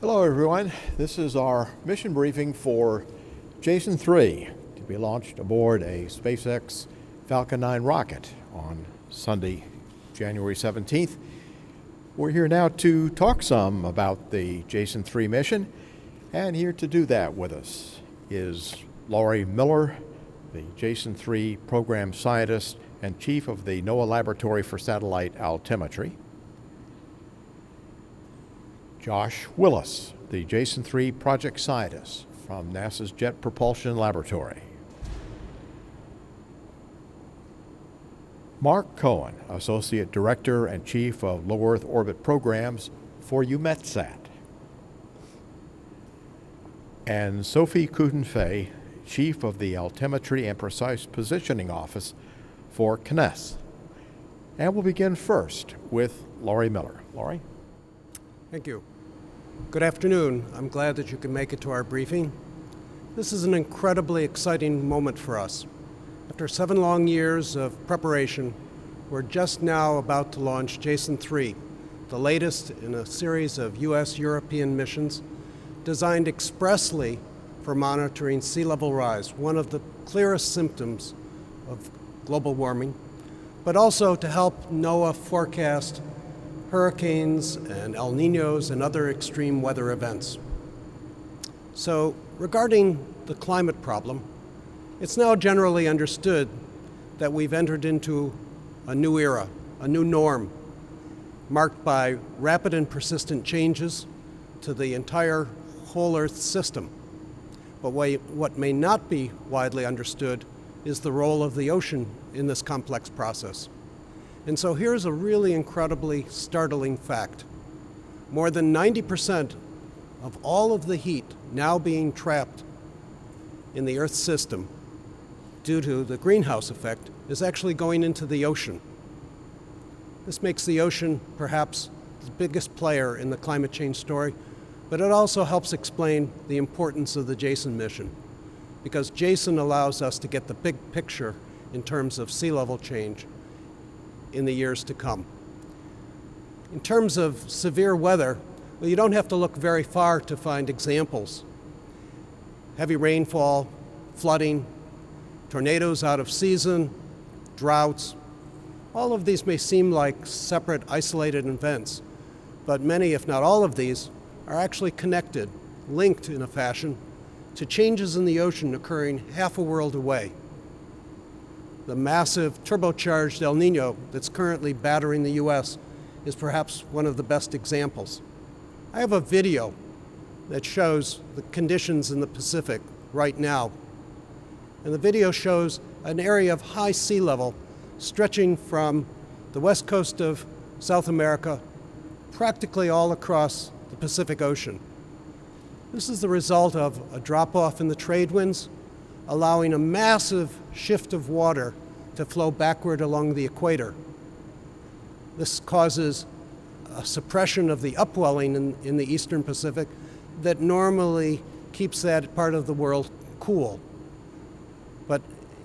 Hello everyone, this is our mission briefing for Jason-3 to be launched aboard a SpaceX Falcon 9 rocket on Sunday, January 17th. We're here now to talk some about the Jason-3 mission, and here to do that with us is Laurie Miller, the Jason-3 program scientist and chief of the NOAA Laboratory for Satellite Altimetry. Josh Willis, the Jason-3 project scientist from NASA's Jet Propulsion Laboratory. Mark Cohen, Associate Director and Chief of Low Earth Orbit Programs for EUMETSAT. And Sophie Coudenfay, Chief of the Altimetry and Precise Positioning Office for CNES. And we'll begin first with Laurie Miller. Laurie? Thank you. Good afternoon. I'm glad that you can make it to our briefing. This is an incredibly exciting moment for us. After 7 long years of preparation, we're just now about to launch Jason-3, the latest in a series of U.S.-European missions designed expressly for monitoring sea level rise, one of the clearest symptoms of global warming, but also to help NOAA forecast hurricanes and El Niños and other extreme weather events. So regarding the climate problem, it's now generally understood that we've entered into a new era, a new norm, marked by rapid and persistent changes to the entire whole Earth system. But what may not be widely understood is the role of the ocean in this complex process. And so here's a really incredibly startling fact. More than 90% of all of the heat now being trapped in the Earth's system due to the greenhouse effect is actually going into the ocean. This makes the ocean perhaps the biggest player in the climate change story, but it also helps explain the importance of the Jason mission, because Jason allows us to get the big picture in terms of sea level change in the years to come. In terms of severe weather, well, you don't have to look very far to find examples. Heavy rainfall, flooding, tornadoes out of season, droughts, all of these may seem like separate, isolated events, but many, if not all of these, are actually connected, linked in a fashion, to changes in the ocean occurring half a world away. The massive turbocharged El Niño that's currently battering the U.S. is perhaps one of the best examples. I have a video that shows the conditions in the Pacific right now. And the video shows an area of high sea level stretching from the west coast of South America practically all across the Pacific Ocean. This is the result of a drop-off in the trade winds, allowing a massive shift of water to flow backward along the equator. This causes a suppression of the upwelling in the eastern Pacific that normally keeps that part of the world cool. But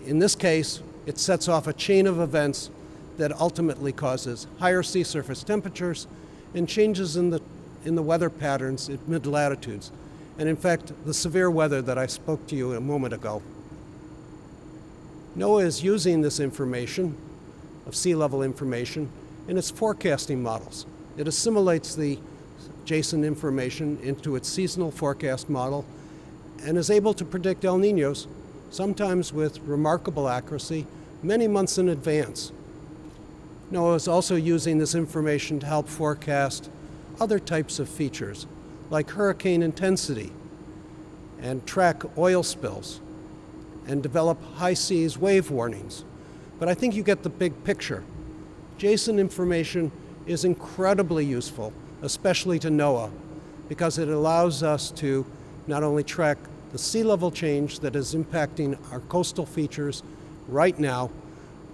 in this case, it sets off a chain of events that ultimately causes higher sea surface temperatures and changes in the weather patterns at mid-latitudes. And in fact, the severe weather that I spoke to you a moment ago. NOAA is using this information, of sea level information, in its forecasting models. It assimilates the Jason information into its seasonal forecast model and is able to predict El Niños, sometimes with remarkable accuracy, many months in advance. NOAA is also using this information to help forecast other types of features, like hurricane intensity, and track oil spills, and develop high seas wave warnings. But I think you get the big picture. Jason information is incredibly useful, especially to NOAA, because it allows us to not only track the sea level change that is impacting our coastal features right now,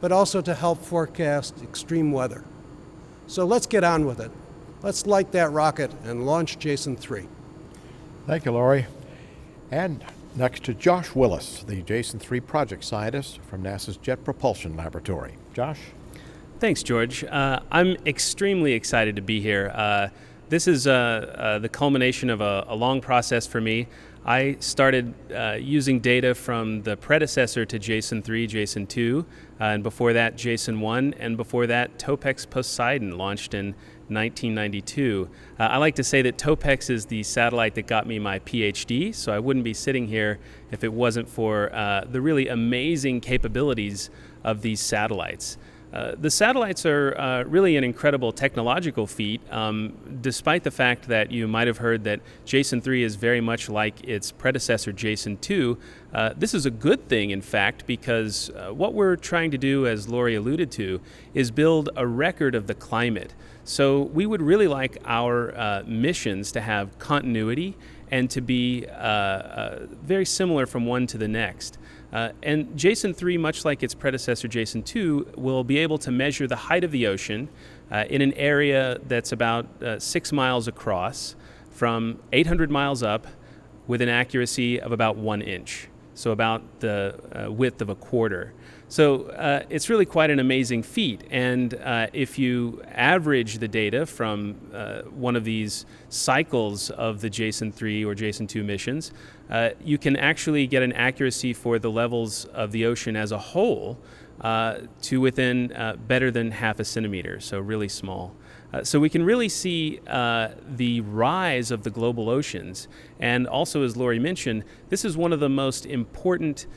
but also to help forecast extreme weather. So let's get on with it. Let's light that rocket and launch Jason-3. Thank you, Laurie. And next to Josh Willis, the Jason-3 project scientist from NASA's Jet Propulsion Laboratory. Josh? Thanks, George. I'm extremely excited to be here. This is the culmination of a long process for me. I started using data from the predecessor to Jason-3, Jason-2, and before that Jason-1, and before that Topex Poseidon launched in 1992. I like to say that Topex is the satellite that got me my PhD, so I wouldn't be sitting here if it wasn't for the really amazing capabilities of these satellites. The satellites are really an incredible technological feat, despite the fact that you might have heard that Jason-3 is very much like its predecessor Jason-2. This is a good thing, in fact, because what we're trying to do, as Lori alluded to, is build a record of the climate. So we would really like our missions to have continuity and to be very similar from one to the next. And Jason-3, much like its predecessor Jason-2, will be able to measure the height of the ocean in an area that's about 6 miles across, from 800 miles up, with an accuracy of about 1 inch, so about the width of a quarter. So it's really quite an amazing feat, and if you average the data from one of these cycles of the Jason-3 or Jason-2 missions, you can actually get an accuracy for the levels of the ocean as a whole to within better than half a centimeter, so really small. So we can really see the rise of the global oceans, and also, as Lori mentioned, this is one of the most important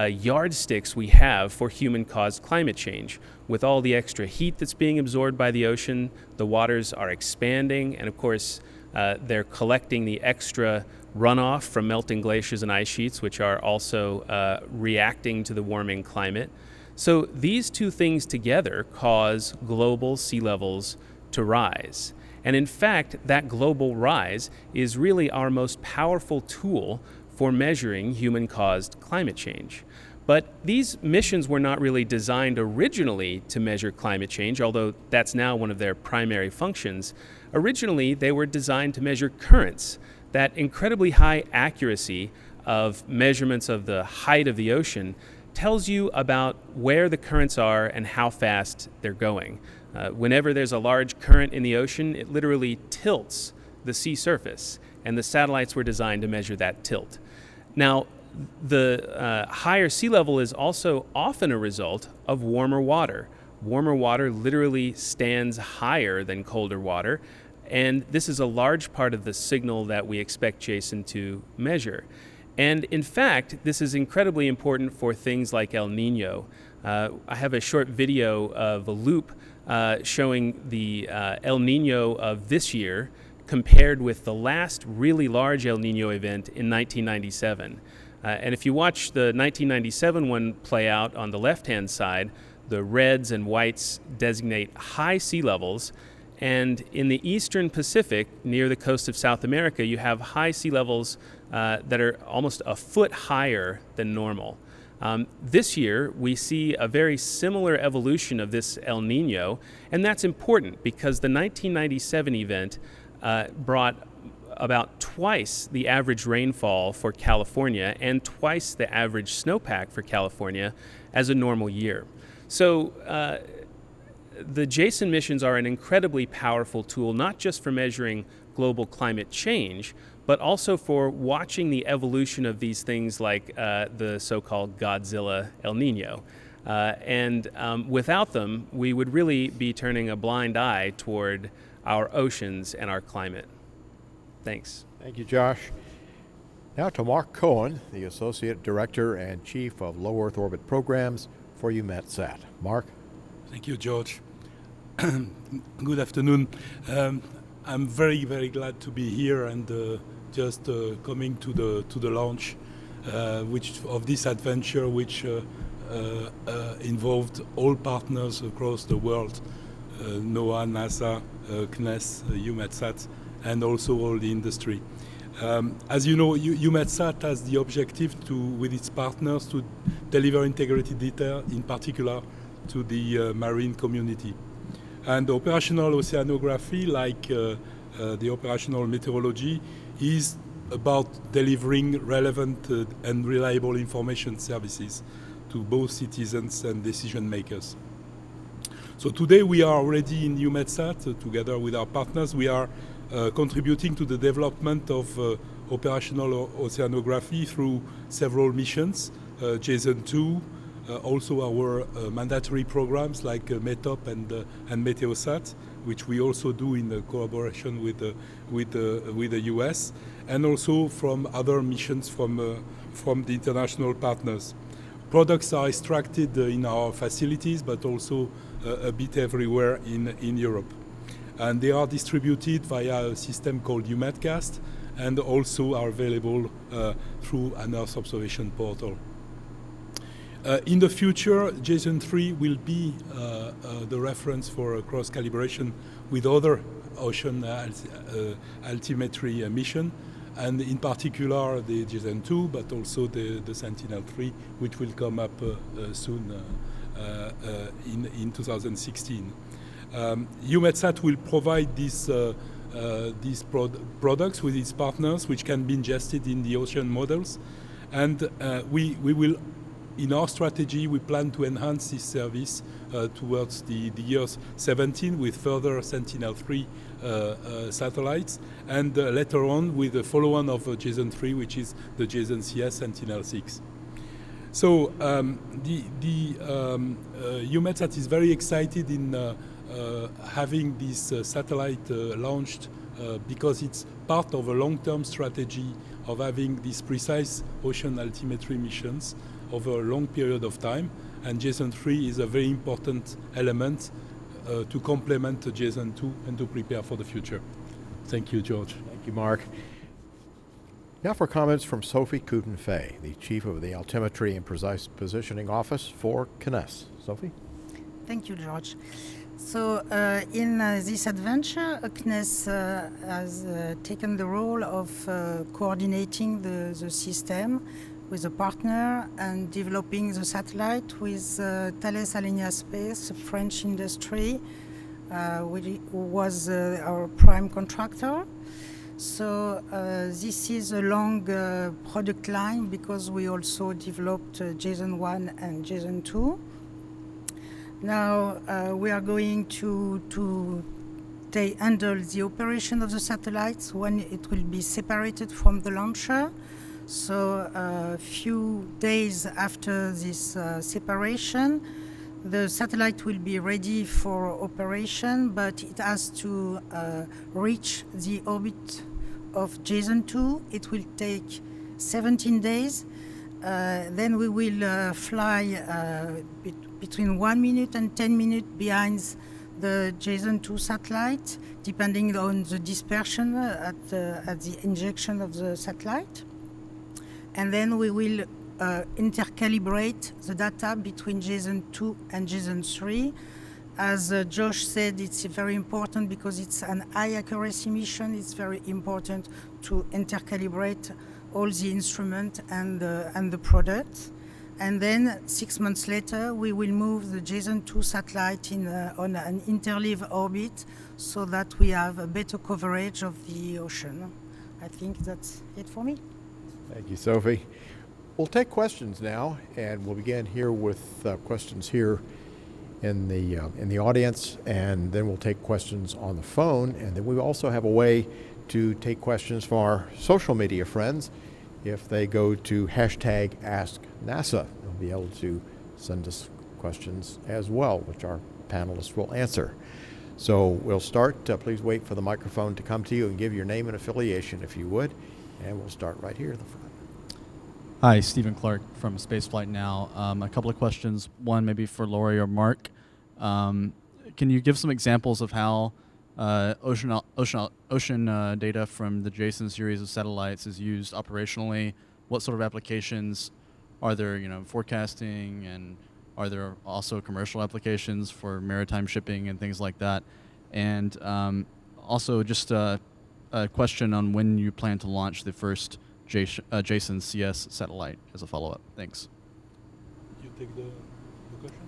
yardsticks we have for human-caused climate change. With all the extra heat that's being absorbed by the ocean, the waters are expanding, and of course they're collecting the extra runoff from melting glaciers and ice sheets, which are also reacting to the warming climate. So these two things together cause global sea levels to rise. And in fact, that global rise is really our most powerful tool for measuring human-caused climate change. But these missions were not really designed originally to measure climate change, although that's now one of their primary functions. Originally, they were designed to measure currents. That incredibly high accuracy of measurements of the height of the ocean tells you about where the currents are and how fast they're going. Whenever there's a large current in the ocean, it literally tilts the sea surface, and the satellites were designed to measure that tilt. Now, the higher sea level is also often a result of warmer water. Warmer water literally stands higher than colder water, and this is a large part of the signal that we expect Jason to measure. And in fact, this is incredibly important for things like El Nino. I have a short video of a loop showing the El Nino of this year compared with the last really large El Nino event in 1997. And if you watch the 1997 one play out on the left-hand side, the reds and whites designate high sea levels, and in the eastern Pacific, near the coast of South America, you have high sea levels that are almost a foot higher than normal. This year, we see a very similar evolution of this El Nino, and that's important because the 1997 event brought about twice the average rainfall for California and twice the average snowpack for California as a normal year. So the Jason missions are an incredibly powerful tool, not just for measuring global climate change, but also for watching the evolution of these things like the so-called Godzilla El Nino. And without them, we would really be turning a blind eye toward our oceans and our climate. Thanks. Thank you, Josh. Now to Mark Cohen, the Associate Director and Chief of Low Earth Orbit Programs for EUMETSAT. Mark? Thank you, George. Good afternoon. I'm very, very glad to be here and just coming to the launch of this adventure, which involved all partners across the world, NOAA, NASA, CNES, EUMETSAT, and also all the industry. As you know, EUMETSAT has the objective with its partners to deliver integrated data, in particular to the marine community. And operational oceanography, like the operational meteorology, is about delivering relevant and reliable information services to both citizens and decision makers. So today we are already in EUMETSAT, together with our partners. We are contributing to the development of operational oceanography through several missions, Jason-2, also our mandatory programs like METOP and Meteosat, which we also do in collaboration with the US, and also from other missions from the international partners. Products are extracted in our facilities, but also a bit everywhere in Europe. And they are distributed via a system called UMATcast, and also are available through an Earth observation portal. In the future, Jason-3 will be the reference for cross-calibration with other ocean altimetry mission, and in particular the Jason-2, but also the Sentinel-3, which will come up soon in 2016. UMATsat will provide these products with its partners, which can be ingested in the ocean models, and we will. In our strategy, we plan to enhance this service towards the years 17 with further Sentinel-3 satellites, and later on with the follow-on of Jason-3, which is the Jason-CS Sentinel-6. So UMATsat is very excited in having this satellite launched because it's part of a long-term strategy of having these precise ocean altimetry missions over a long period of time, and Jason-3 is a very important element to complement Jason-2 and to prepare for the future. Thank you, George. Thank you, Mark. Now for comments from Sophie Coudenfay, the Chief of the Altimetry and Precise Positioning Office for CNES. Sophie? Thank you, George. So in this adventure, CNES has taken the role of coordinating the system with a partner and developing the satellite with Thales Alenia Space, a French industry, who was our prime contractor. So this is a long product line because we also developed Jason-1 and Jason-2. Now we are going to handle the operation of the satellites when it will be separated from the launcher. So a few days after this separation, the satellite will be ready for operation, but it has to reach the orbit of Jason-2. It will take 17 days. Then we will fly between 1 minute and 10 minutes behind the Jason-2 satellite, depending on the dispersion at the injection of the satellite. And then we will intercalibrate the data between Jason-2 and Jason-3. As Josh said, it's very important because it's an high accuracy mission. It's very important to intercalibrate all the instrument and the product. And then 6 months later, we will move the Jason-2 satellite on an interleave orbit so that we have a better coverage of the ocean. I think that's it for me. Thank you, Sophie. We'll take questions now, and we'll begin here with questions here in the audience, and then we'll take questions on the phone, and then we also have a way to take questions from our social media friends. If they go to #AskNASA, they'll be able to send us questions as well, which our panelists will answer. So we'll start. Please wait for the microphone to come to you and give your name and affiliation if you would. And we'll start right here in the front. Hi, Stephen Clark from Spaceflight Now. A couple of questions. One maybe for Lori or Mark. Can you give some examples of how ocean data from the Jason series of satellites is used operationally? What sort of applications are there? Forecasting, and are there also commercial applications for maritime shipping and things like that? And also just a question on when you plan to launch the first Jason CS satellite as a follow-up. Thanks. You take the question?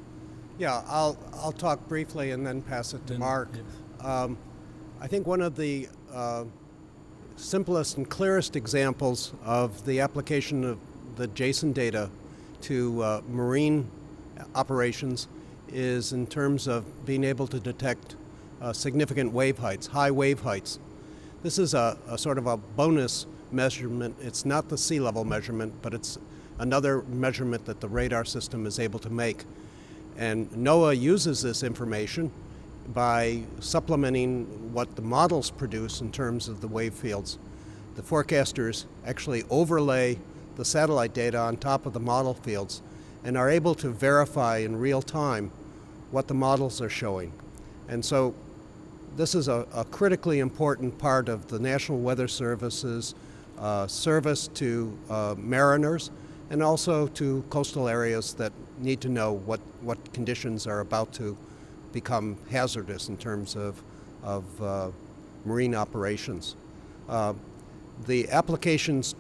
Yeah, I'll talk briefly and then pass it to Mark. Yes. I think one of the simplest and clearest examples of the application of the Jason data to marine operations is in terms of being able to detect significant wave heights, high wave heights. This is a sort of a bonus measurement. It's not the sea level measurement, but it's another measurement that the radar system is able to make. And NOAA uses this information by supplementing what the models produce in terms of the wave fields. The forecasters actually overlay the satellite data on top of the model fields and are able to verify in real time what the models are showing. And so this is a critically important part of the National Weather Service's service to mariners and also to coastal areas that need to know what conditions are about to become hazardous in terms of marine operations. The applications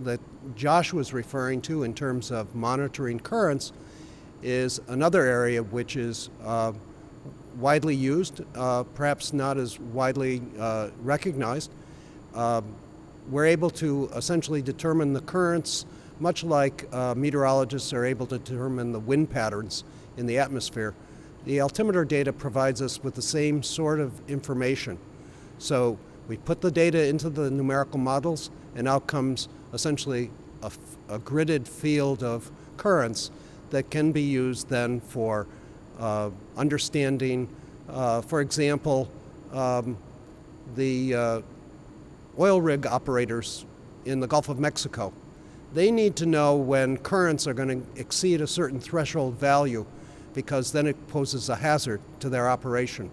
that Josh was referring to in terms of monitoring currents is another area which is widely used, perhaps not as widely recognized. We're able to essentially determine the currents much like meteorologists are able to determine the wind patterns in the atmosphere. The altimeter data provides us with the same sort of information. So we put the data into the numerical models, and out comes essentially a gridded field of currents that can be used then for understanding, for example, the oil rig operators in the Gulf of Mexico. They need to know when currents are going to exceed a certain threshold value, because then it poses a hazard to their operation.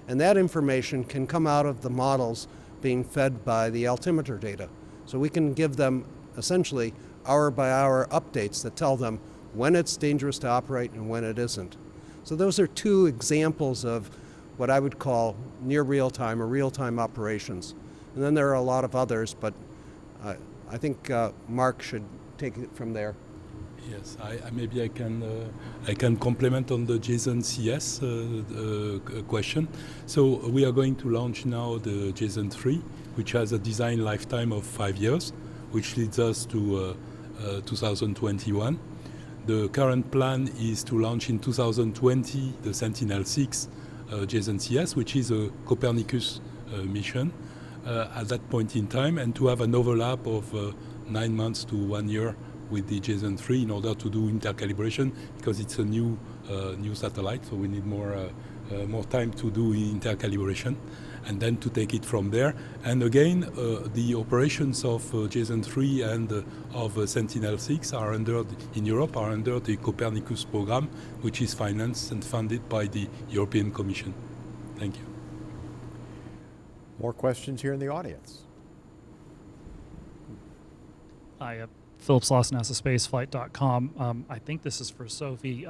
And that information can come out of the models being fed by the altimeter data. So we can give them essentially hour-by-hour updates that tell them when it's dangerous to operate and when it isn't. So those are two examples of what I would call near real-time or real-time operations. And then there are a lot of others, but I think Mark should take it from there. Yes, maybe I can complement on the Jason-CS question. So we are going to launch now the Jason-3, which has a design lifetime of 5 years, which leads us to 2021. The current plan is to launch in 2020 the Sentinel-6 Jason-CS, which is a Copernicus mission at that point in time, and to have an overlap of 9 months to 1 year with the Jason-3 in order to do intercalibration, because it's a new satellite, so we need more time to do intercalibration, and then to take it from there. And again, the operations of Jason-3 and of Sentinel-6 are in Europe are under the Copernicus program, which is financed and funded by the European Commission. Thank you. More questions here in the audience. Hi, Philip Sloss, NASASpaceflight.com. I think this is for Sophie.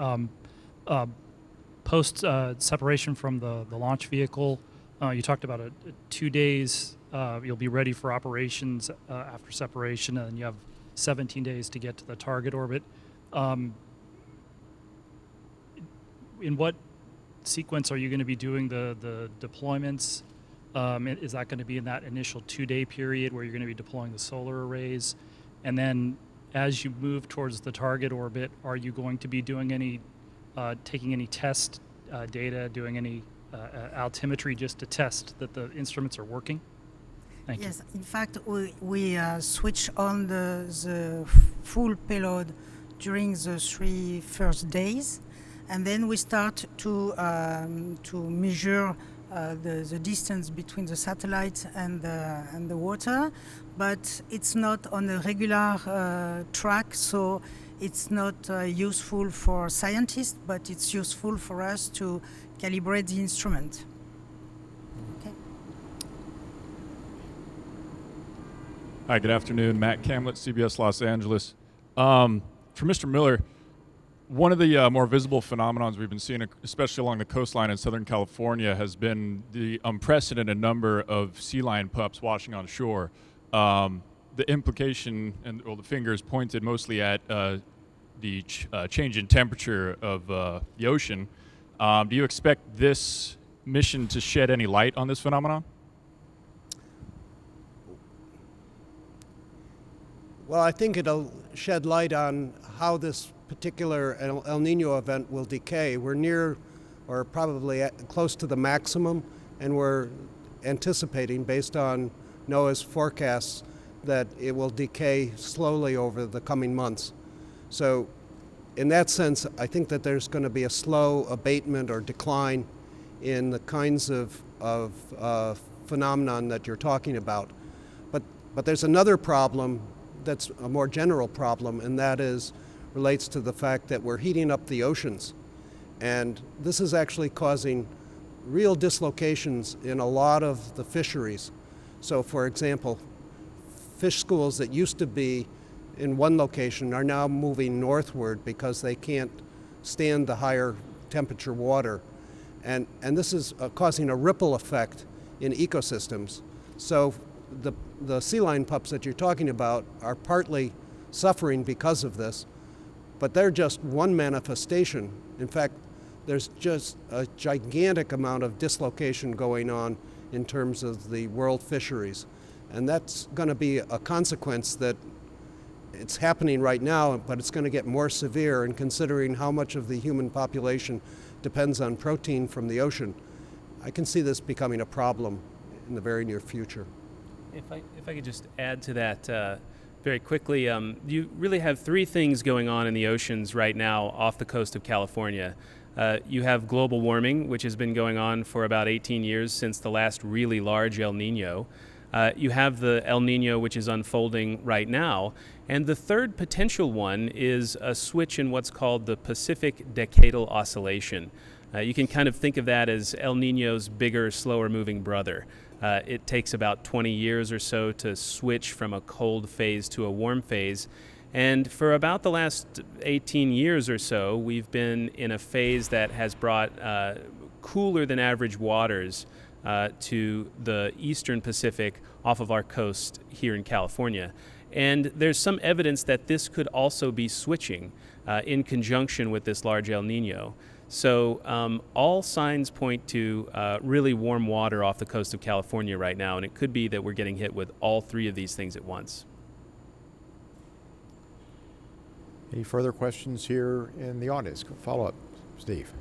Post separation from the launch vehicle, you talked about 2 days. You'll be ready for operations after separation, and you have 17 days to get to the target orbit. In what sequence are you going to be doing the deployments? Is that going to be in that initial 2-day period where you're going to be deploying the solar arrays? And then as you move towards the target orbit, are you going to be doing any, taking any test data, doing any altimetry just to test that the instruments are working? Thank you. Yes, in fact, we switch on the full payload during the 3 first days, and then we start to measure the distance between the satellite and the water, but it's not on a regular track, so it's not useful for scientists, but it's useful for us to calibrate the instrument. Okay. Hi, good afternoon. Matt Camlett, CBS Los Angeles. For Mr. Miller, one of the more visible phenomenons we've been seeing, especially along the coastline in Southern California, has been the unprecedented number of sea lion pups washing on shore. The implication, and the finger is pointed mostly at the change in temperature of the ocean. Do you expect this mission to shed any light on this phenomenon? Well, I think it'll shed light on how this particular El Nino event will decay. We're near, or probably close to the maximum, and we're anticipating, based on NOAA's forecasts, that it will decay slowly over the coming months. So in that sense, I think that there's going to be a slow abatement or decline in the kinds of phenomenon that you're talking about. But there's another problem that's a more general problem, and that relates to the fact that we're heating up the oceans. And this is actually causing real dislocations in a lot of the fisheries. So for example, fish schools that used to be in one location are now moving northward because they can't stand the higher temperature water. And this is causing a ripple effect in ecosystems. So the sea lion pups that you're talking about are partly suffering because of this, but they're just one manifestation. In fact, there's just a gigantic amount of dislocation going on in terms of the world fisheries. And that's going to be a consequence that it's happening right now, but it's going to get more severe, and considering how much of the human population depends on protein from the ocean, I can see this becoming a problem in the very near future. If I could just add to that very quickly, you really have three things going on in the oceans right now off the coast of California. You have global warming, which has been going on for about 18 years since the last really large El Nino. You have the El Nino, which is unfolding right now. And the third potential one is a switch in what's called the Pacific Decadal Oscillation. You can kind of think of that as El Nino's bigger, slower moving brother. It takes about 20 years or so to switch from a cold phase to a warm phase. And for about the last 18 years or so, we've been in a phase that has brought cooler than average waters to the eastern Pacific off of our coast here in California. And there's some evidence that this could also be switching in conjunction with this large El Nino. So all signs point to really warm water off the coast of California right now, and it could be that we're getting hit with all three of these things at once. Any further questions here in the audience? Follow up, Steve.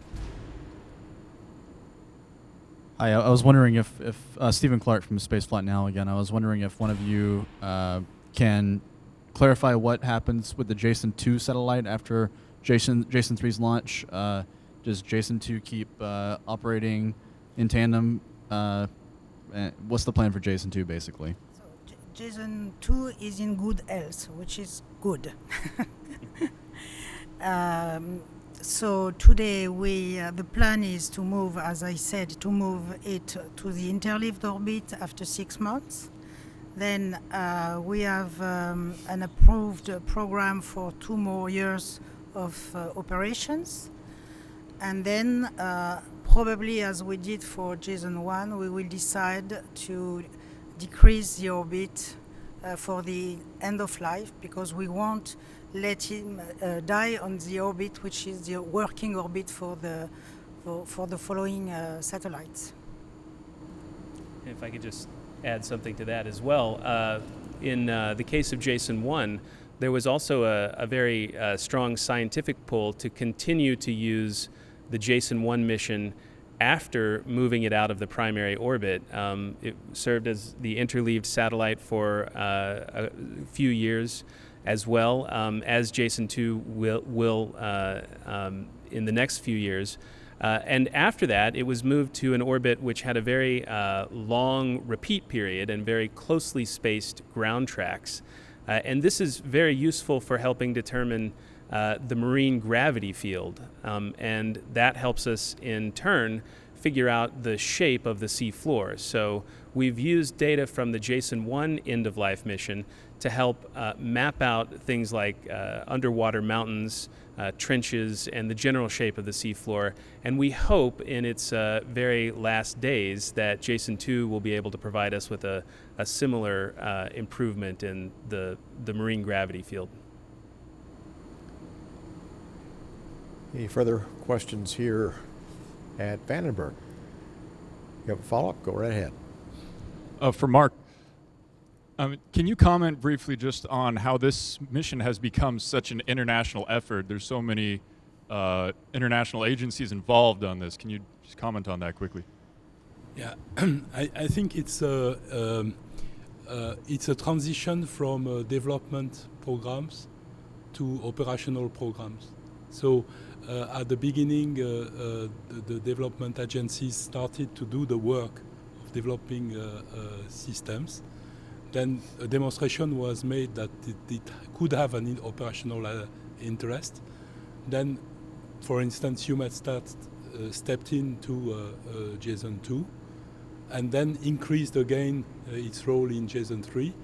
Hi, I was wondering if Stephen Clark from Spaceflight Now again, I was wondering if one of you can clarify what happens with the Jason-2 satellite after Jason-3's launch. Does Jason-2 keep operating in tandem? What's the plan for Jason-2 basically? So Jason-2 is in good health, which is good. So today the plan is to move, as I said, to move it to the interleaved orbit after 6 months. Then we have an approved program for 2 more years of operations. And then probably, as we did for Jason-1, we will decide to decrease the orbit for the end of life, because we won't let him die on the orbit, which is the working orbit for the following satellites. If I could just add something to that as well. In the case of Jason-1, there was also a very strong scientific pull to continue to use the Jason-1 mission after moving it out of the primary orbit. It served as the interleaved satellite for a few years as well, as Jason-2 will in the next few years. And after that, it was moved to an orbit which had a very long repeat period and very closely spaced ground tracks. And this is very useful for helping determine the marine gravity field. And that helps us, in turn, figure out the shape of the sea floor. So we've used data from the Jason-1 end-of-life mission to help map out things like underwater mountains, trenches, and the general shape of the seafloor. And we hope in its very last days that Jason-2 will be able to provide us with a similar improvement in the marine gravity field. Any further questions here at Vandenberg? You have a follow-up? Go right ahead. For Mark, can you comment briefly just on how this mission has become such an international effort? There's so many international agencies involved on this. Can you just comment on that quickly? Yeah, I think it's a transition from development programs to operational programs. So at the beginning, the development agencies started to do the work of developing systems. Then a demonstration was made that it could have an operational interest. Then, for instance, EUMETSAT stepped into Jason-2 and then increased again its role in Jason-3.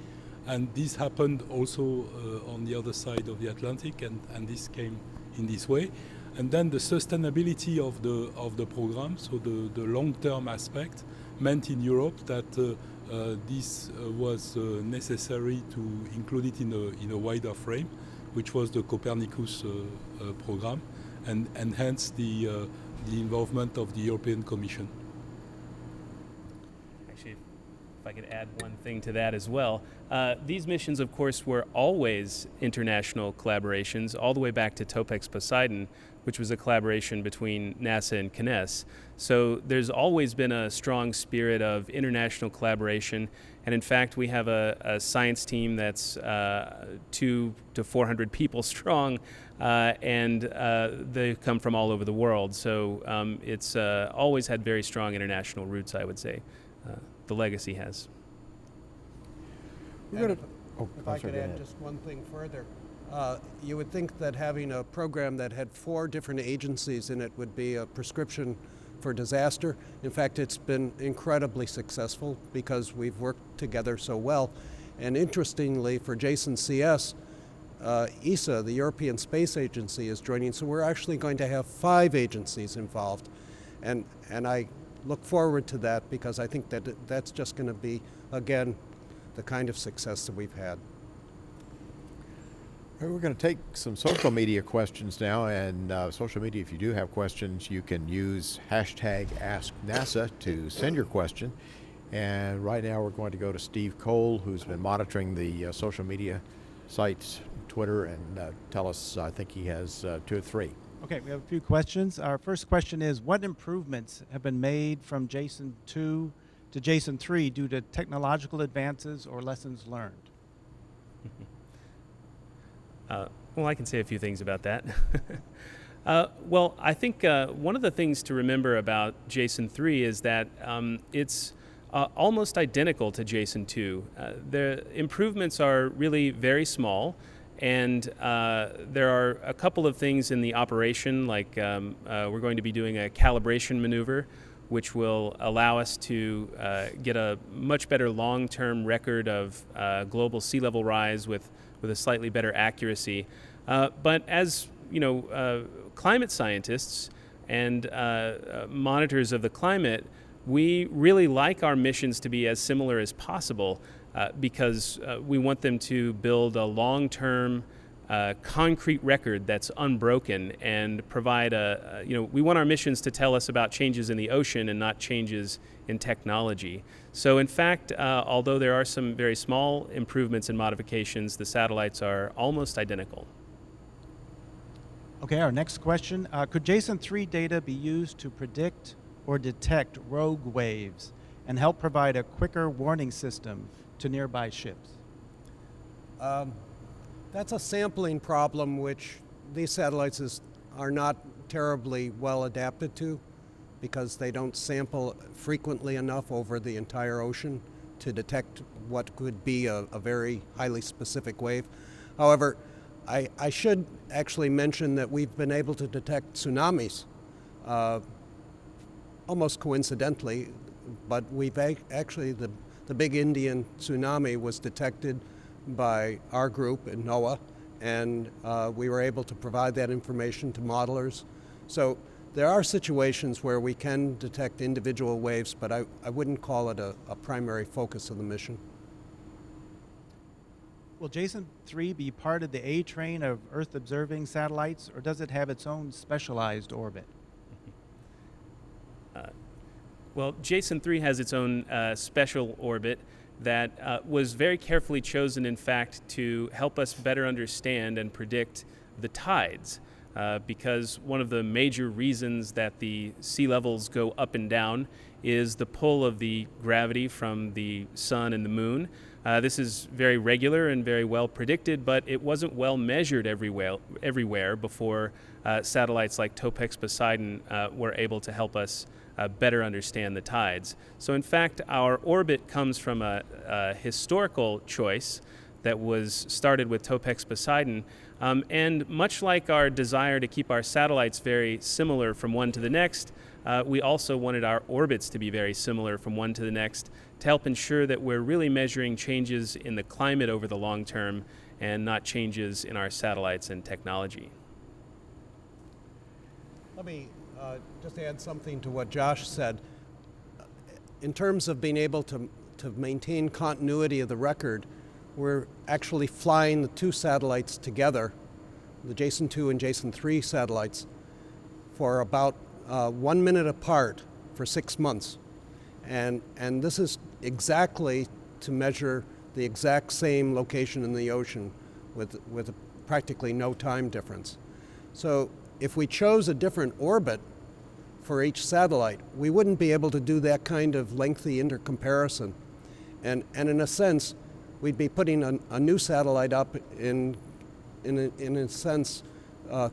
And this happened also on the other side of the Atlantic, and this came in this way. And then the sustainability of the program, so the long-term aspect, meant in Europe that this was necessary to include it in a wider frame, which was the Copernicus program, and hence the involvement of the European Commission. Actually, if I could add one thing to that as well. These missions, of course, were always international collaborations, all the way back to Topex Poseidon, which was a collaboration between NASA and CNES. So there's always been a strong spirit of international collaboration. And in fact, we have a science team that's 200 to 400 people strong, and they come from all over the world. So it's always had very strong international roots, I would say. The legacy has. We're going to. If I could add just one thing further. You would think that having a program that had 4 different agencies in it would be a prescription for disaster. In fact, it's been incredibly successful because we've worked together so well. And interestingly, for Jason-CS, ESA, the European Space Agency, is joining, so we're actually going to have 5 agencies involved. And I look forward to that because I think that that's just going to be, again, the kind of success that we've had. We're going to take some social media questions now, and social media, if you do have questions, you can use hashtag AskNASA to send your question. And right now we're going to go to Steve Cole, who's been monitoring the social media sites, Twitter, and tell us, I think he has 2 or 3. Okay, we have a few questions. Our first question is, what improvements have been made from Jason-2 to Jason-3 due to technological advances or lessons learned? Well, I can say a few things about that. Well, I think one of the things to remember about Jason-3 is that it's almost identical to Jason-2. The improvements are really very small, and there are a couple of things in the operation, like we're going to be doing a calibration maneuver, which will allow us to get a much better long-term record of global sea level rise with a slightly better accuracy. But as you know, climate scientists and monitors of the climate, we really like our missions to be as similar as possible because we want them to build a long-term concrete record that's unbroken and provide we want our missions to tell us about changes in the ocean and not changes in technology. So in fact, although there are some very small improvements and modifications, the satellites are almost identical. Okay, our next question. Could Jason-3 data be used to predict or detect rogue waves and help provide a quicker warning system to nearby ships? That's a sampling problem which these satellites are not terribly well adapted to because they don't sample frequently enough over the entire ocean to detect what could be a very highly specific wave. However, I should actually mention that we've been able to detect tsunamis almost coincidentally, but we've actually, the big Indian tsunami was detected by our group in NOAA, and we were able to provide that information to modelers. So there are situations where we can detect individual waves, but I wouldn't call it a primary focus of the mission. Will Jason-3 be part of the A-train of Earth-observing satellites, or does it have its own specialized orbit? Well, Jason-3 has its own special orbit that was very carefully chosen, in fact, to help us better understand and predict the tides. because one of the major reasons that the sea levels go up and down is the pull of the gravity from the sun and the moon. This is very regular and very well predicted, but it wasn't well measured everywhere before satellites like Topex Poseidon were able to help us better understand the tides. So in fact, our orbit comes from a historical choice that was started with Topex Poseidon. And much like our desire to keep our satellites very similar from one to the next, we also wanted our orbits to be very similar from one to the next to help ensure that we're really measuring changes in the climate over the long term and not changes in our satellites and technology. Let me just add something to what Josh said. In terms of being able to maintain continuity of the record, we're actually flying the two satellites together, the Jason-2 and Jason-3 satellites, for about 1 minute apart for 6 months. And this is exactly to measure the exact same location in the ocean with practically no time difference. So if we chose a different orbit for each satellite, we wouldn't be able to do that kind of lengthy intercomparison. And in a sense, we'd be putting a new satellite up in a sense,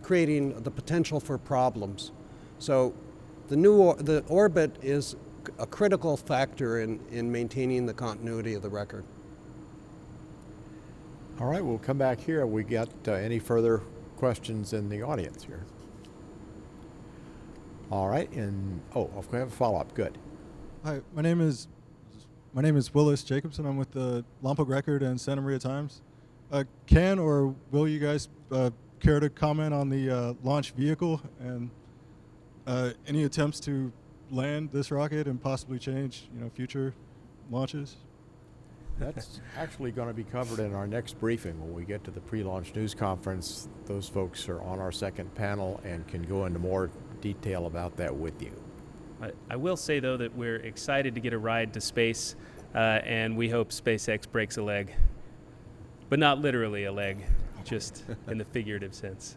creating the potential for problems. So the orbit is a critical factor in maintaining the continuity of the record. All right, we'll come back here. We got any further questions in the audience here? All right, and we have a follow-up. Good. Hi, my name is Willis Jacobson. I'm with the Lompoc Record and Santa Maria Times. Can or will you guys care to comment on the launch vehicle and any attempts to land this rocket and possibly change, future launches? That's actually going to be covered in our next briefing when we get to the pre-launch news conference. Those folks are on our second panel and can go into more detail about that with you. I will say, though, that we're excited to get a ride to space, and we hope SpaceX breaks a leg. But not literally a leg, just in the figurative sense.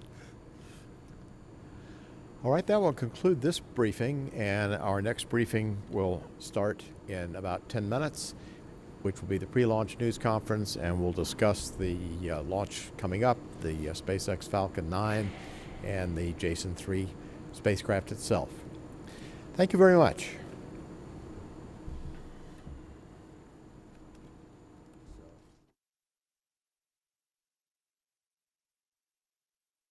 All right, that will conclude this briefing, and our next briefing will start in about 10 minutes, which will be the pre-launch news conference, and we'll discuss the launch coming up, the SpaceX Falcon 9, and the Jason-3 spacecraft itself. Thank you very much.